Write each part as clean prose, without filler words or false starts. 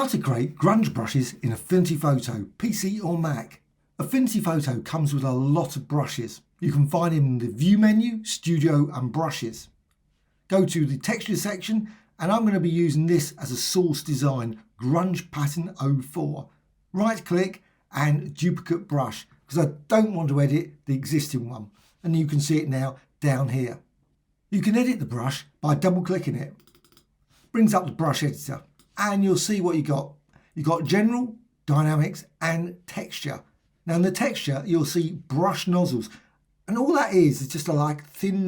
How to create grunge brushes in Affinity Photo, PC or Mac. Affinity Photo comes with a lot of brushes. You can find them in the View menu, Studio and Brushes. Go to the Texture section and I'm going to be using this as a source design, Grunge Pattern 04. Right click and duplicate brush because I don't want to edit the existing one. And you can see it now down here. You can edit the brush by double clicking it. Brings up the brush editor. And you'll see what you got. You've got general, dynamics and texture. Now in the texture you'll see brush nozzles, and all that is just a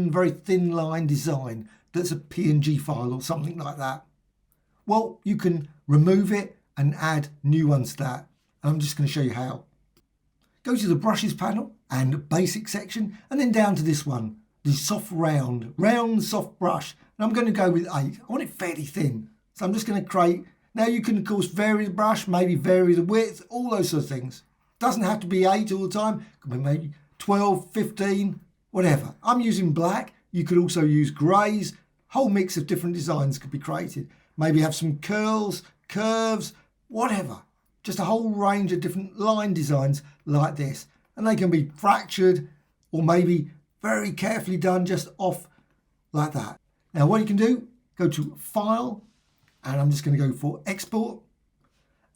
very thin line design that's a PNG file or something like that. Well, you can remove it and add new ones to that. And I'm just going to show you how. Go to the brushes panel and basic section and then down to this one, the soft round soft brush. And I'm going to go with 8. I want it fairly thin. So I'm just going to create, now you can of course vary the brush, maybe vary the width, all those sort of things. Doesn't have to be 8 all the time, it could be maybe 12, 15, whatever. I'm using black, you could also use greys, whole mix of different designs could be created. Maybe have some curls, curves, whatever. Just a whole range of different line designs like this. And they can be fractured or maybe very carefully done just off like that. Now what you can do, go to File, and I'm just going to go for export,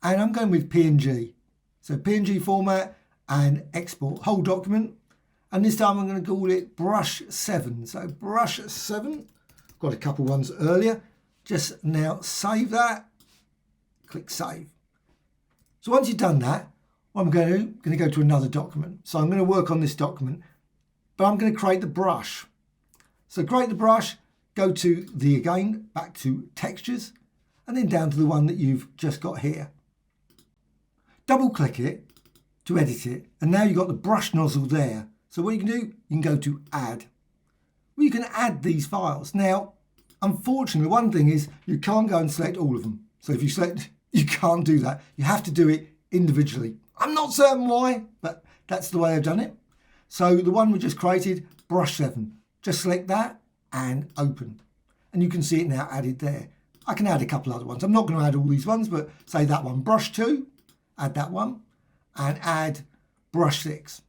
and I'm going with PNG. So PNG format and export whole document, and this time I'm going to call it brush 7. So brush 7, got a couple ones earlier. Just now save that, click save. So once you've done that, what I'm going to go to another document. So I'm going to work on this document, but I'm going to create the brush. So create the brush, go to back to textures, and then down to the one that you've just got here. Double click it to edit it, and now you've got the brush nozzle there. So what you can do, you can go to add. Well, you can add these files. Now, unfortunately, one thing is you can't go and select all of them. So if you select, you can't do that. You have to do it individually. I'm not certain why, but that's the way I've done it. So the one we just created, brush 7, just select that and open. And you can see it now added there. I can add a couple other ones. I'm not going to add all these ones, but say that one, brush 2, add that one, and add brush 6,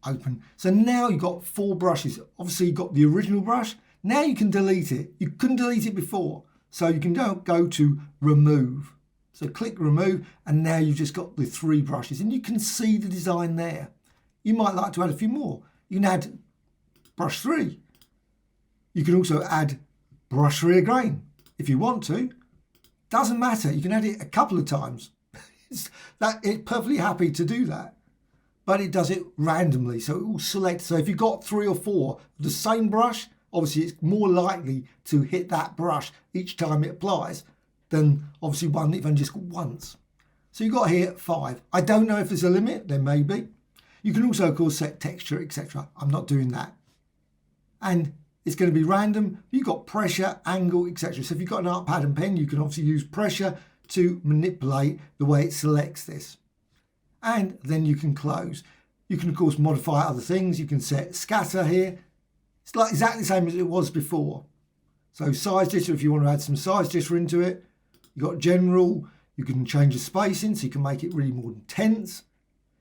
open. So now you've got 4 brushes. Obviously you've got the original brush. Now you can delete it. You couldn't delete it before. So you can go to remove. So click remove, and now you've just got the 3 brushes, and you can see the design there. You might like to add a few more. You can add brush 3. You can also add brush 3 again. If you want to, doesn't matter. You can add it a couple of times. It's perfectly happy to do that, but it does it randomly. So it will select. So if you've got 3 or 4 of the same brush, obviously it's more likely to hit that brush each time it applies than obviously one that you've only just got once. So you've got here 5. I don't know if there's a limit. There may be. You can also of course set texture, etc. I'm not doing that. And it's going to be random. You've got pressure, angle, etc. So if you've got an art pad and pen, you can obviously use pressure to manipulate the way it selects this. And then you can close. You can of course modify other things. You can set scatter here. It's like exactly the same as it was before. So size jitter, if you want to add some size jitter into it. You've got general. You can change the spacing so you can make it really more intense.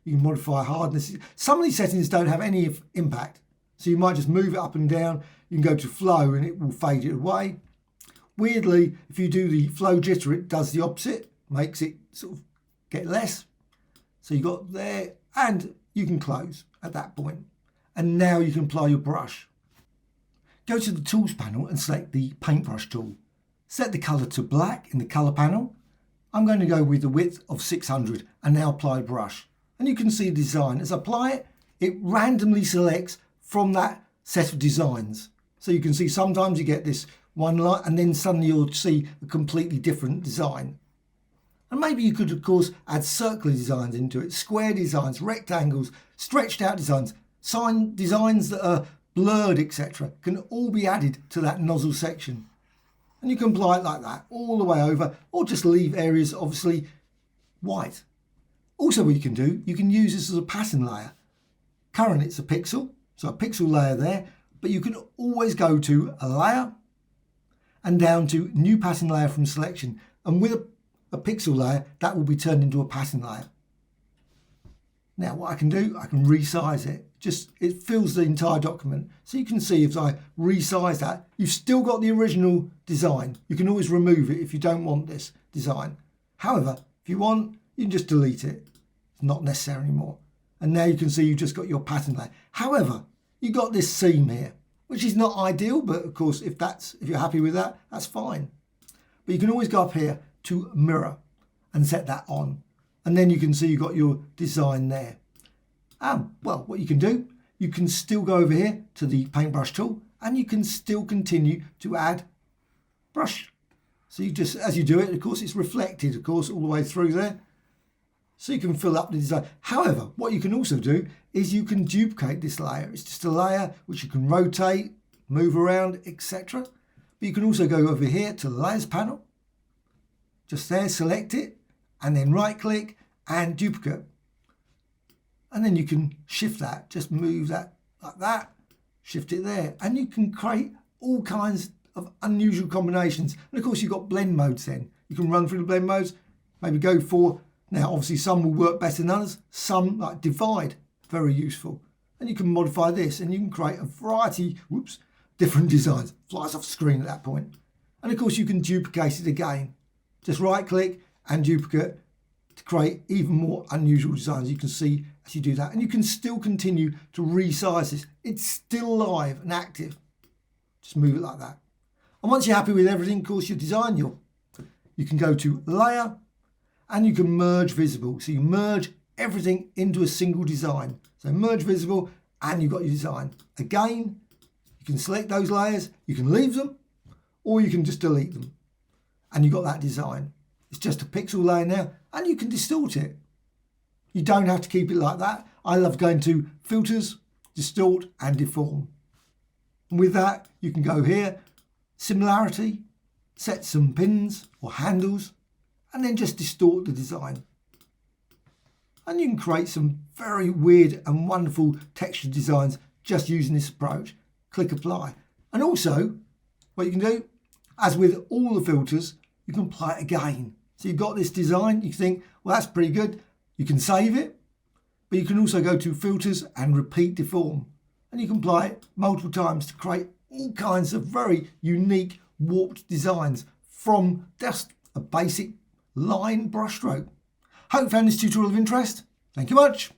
You can modify hardness. Some of these settings don't have any impact. So you might just move it up and down. You can go to flow and it will fade it away. Weirdly, if you do the flow jitter, it does the opposite, makes it sort of get less. So you got there, and you can close at that point. And now you can apply your brush. Go to the tools panel and select the paintbrush tool. Set the color to black in the color panel. I'm going to go with the width of 600 and now apply brush. And you can see the design. As I apply it, it randomly selects from that set of designs. So you can see sometimes you get this one line and then suddenly you'll see a completely different design. And maybe you could of course add circular designs into it, square designs, rectangles, stretched out designs, sign designs that are blurred, etc. can all be added to that nozzle section. And you can apply it like that all the way over, or just leave areas obviously white. Also what you can do, you can use this as a pattern layer. Currently it's a pixel, so a pixel layer there, but you can always go to a layer and down to new pattern layer from selection. And with a pixel layer, that will be turned into a pattern layer. Now what I can do, I can resize it. It fills the entire document. So you can see if I resize that, you've still got the original design. You can always remove it if you don't want this design. However, if you want, you can just delete it. It's not necessary anymore. And now you can see you've just got your pattern layer. However, you got this seam here, which is not ideal, but of course, if you're happy with that, that's fine. But you can always go up here to mirror and set that on. And then you can see you've got your design there. Well, what you can do, you can still go over here to the paintbrush tool and you can still continue to add brush. So you just, as you do it, of course, it's reflected, of course, all the way through there. So you can fill up the design. However, what you can also do is you can duplicate this layer. It's just a layer which you can rotate, move around, etc. But you can also go over here to the layers panel. Just there, select it, and then right click and duplicate. And then you can shift that, just move that like that, shift it there. And you can create all kinds of unusual combinations. And of course you've got blend modes then. You can run through the blend modes, maybe go for, now obviously some will work better than others, some like divide, very useful. And you can modify this and you can create a variety, different designs. Flies off screen at that point. And of course you can duplicate it again. Just right click and duplicate to create even more unusual designs. You can see as you do that, and you can still continue to resize this. It's still live and active. Just move it like that. And once you're happy with everything, of course, your design, you can go to layer and you can merge visible. So you merge everything into a single design. So merge visible and you've got your design. Again, you can select those layers, you can leave them, or you can just delete them. And you've got that design. It's just a pixel layer now, and you can distort it. You don't have to keep it like that. I love going to filters, distort and deform. And with that, you can go here, similarity, set some pins or handles, and then just distort the design. And you can create some very weird and wonderful texture designs just using this approach. Click apply. And also, what you can do, as with all the filters, you can apply it again. So you've got this design, you think, well, that's pretty good. You can save it, but you can also go to filters and repeat deform. And you can apply it multiple times to create all kinds of very unique warped designs from just a basic line brushstroke. Hope you found this tutorial of interest. Thank you much.